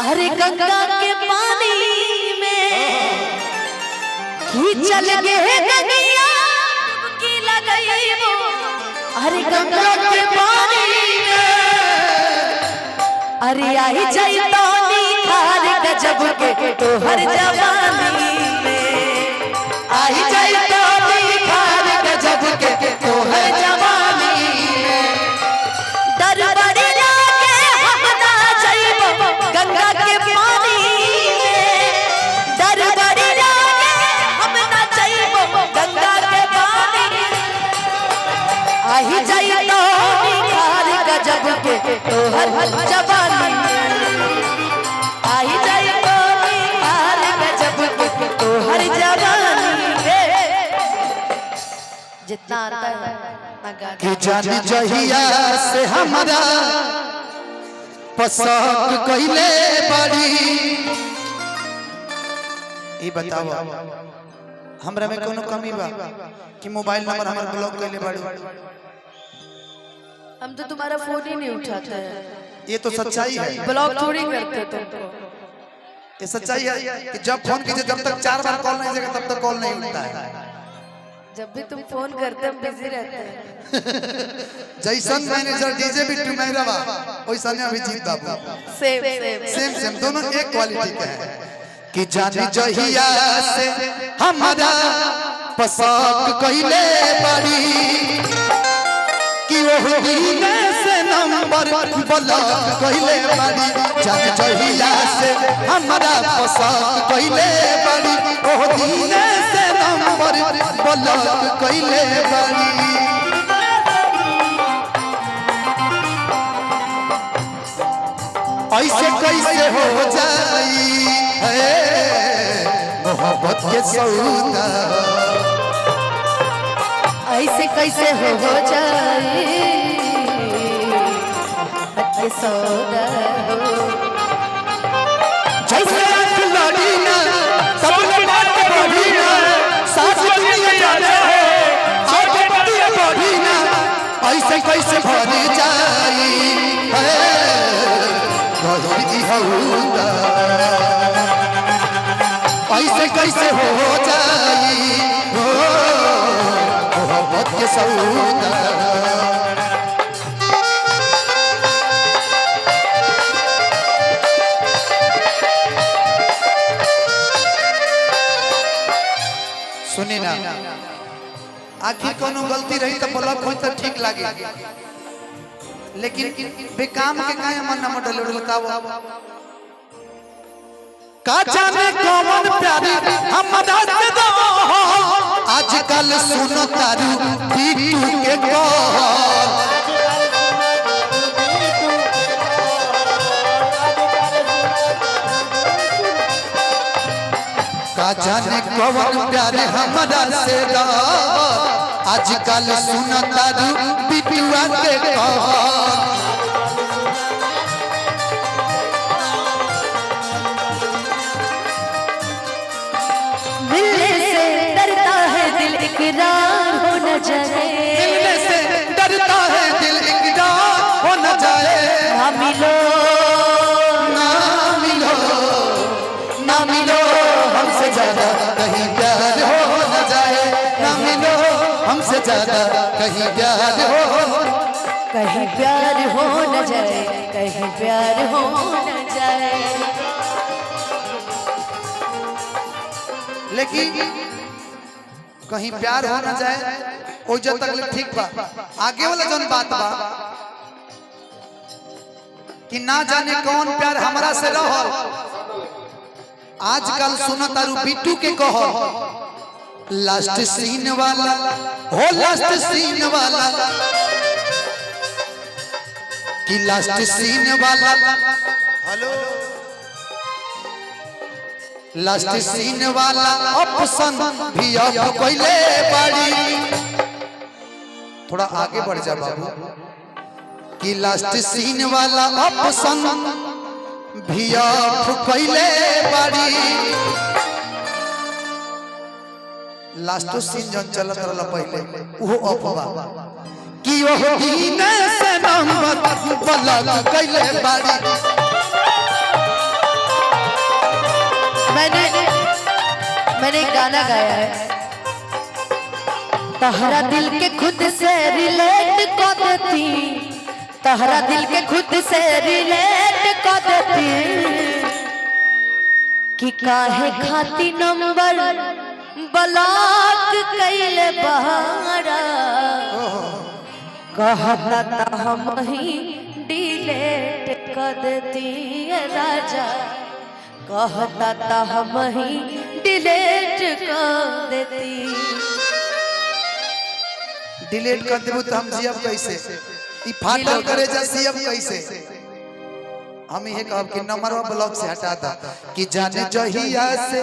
अरे गंगा के पानी में चल गए गंगिया डुबकी लगाई वो। अरे गंगा के पानी में अरे आई जाई तो निखार गजब के तो हर जवानी में आई जाई तो निखार गजब के तो हर जवानी में। दरबारी लागे हम ना जाइबो गंगा के पानी में। दरबारी लागे हम ना जाइबो गंगा के पानी में। आई जाई तो निखार गजब के तो हर जवानी में। आई जाई तो निखार गजब के तो हर जवानी में। जितना आता है कि जानी जहिया से हमारा पसंद कइले बड़ी। ई बताओ हमरा में कोनो कमी बा कि मोबाइल नंबर हमर ब्लॉक कइले बड़ी? हम तो तुम्हारा फोन ही नहीं उठाते हैं। ये तो सच्चाई है, ब्लॉक थोड़ी करते तुमको। ये सच्चाई है कि जब फोन कीजिए जब तक 4 बार कॉल नहीं जाएगा तब तक कॉल नहीं उठता है। जब भी तुम फोन करते हम बिजी रहते हैं। जैसन मैनेजर डीजे बिट्टू मेहराबा वैसन अभिजीत बाबू सेम सेम दोनों एक क्वालिटी के हैं। कि जानी जहिया से हमारा पसंद कइले बड़ी कि ओह दिन से नंबर ब्लॉक कइले बड़ी। जानी जहिया से हमारा पसंद कइले बड़ी ओह दिन से नंबर ब्लॉक कइले बड़ी। ऐसे कैसे हो जाई है मोहब्बत के सौदा? ऐसे कैसे हो जाए ये सौदा हो। जैसे आँख लड़ी ना सबने बात बढ़ी ना साथ दुनिया जाने हो आगे बढ़ी बढ़ी ना ऐसे कैसे भर जाई है गहरी हौदा? ऐसे कैसे हो जाई हो मोहब्बत के सौदा? सुनी ना आखिर कोनो गलती रही तो ब्लॉक होई तो ठीक लागे, लेकिन बेकाम के काहे मन न मडल लकावो। का जाने कौन प्यारी हमरा से दो आजकल सुनो तारू बिट्टू के कह। का जाने कौन प्यारे हमरा से दो आजकल सुनो तारू बिट्टुआ के कह। इकरार हो न जाए मिलने से डरता है दिल इकरार हो न जाए। ना मिलो ना मिलो ना मिलो हमसे ज्यादा कहीं प्यार हो न जाए। ना मिलो हमसे ज्यादा कहीं प्यार हो कहीं प्यार हो न जाए कहीं प्यार हो न जाए। लेकिन कहीं प्यार हो न जाए ओ जब तक ठीक बा। आगे वाला जौन बात बा कि ना जाने कौन प्यार हमरा से रहल आजकल सुनो तारू बिट्टू के कहो। लास्ट सीन वाला हो लास्ट सीन वाला कि लास्ट सीन वाला हेलो लास्ट सीन वाला ऑप्शन भी अब कइले बाड़ी। थोड़ा आगे बढ़ जा बाबू कि लास्ट सीन वाला ऑप्शन भी अब कइले बाड़ी। लास्ट सीन जन चलत रहल पहले वो अफवा कि ओ दिन से नंबर ब्लॉक कइले बाड़ी। मैंने एक गाना गाया है, तहरा दिल के खुद से रिलेट कर देती, तहरा दिल के खुद से रिलेट कर देती, कि काहे खाती नंबर ब्लॉक कैले बहारा, कहता था हम ही डिलीट कर देती राजा, कहता था हम ही डिलीट कर देती। डिलीट कर देबू तो हम जियब कैसे? ई फाटल करे जा सीएम कैसे? हम ये कहब कि नंबरवा ब्लॉक से हटा दा कि जाने जहिया से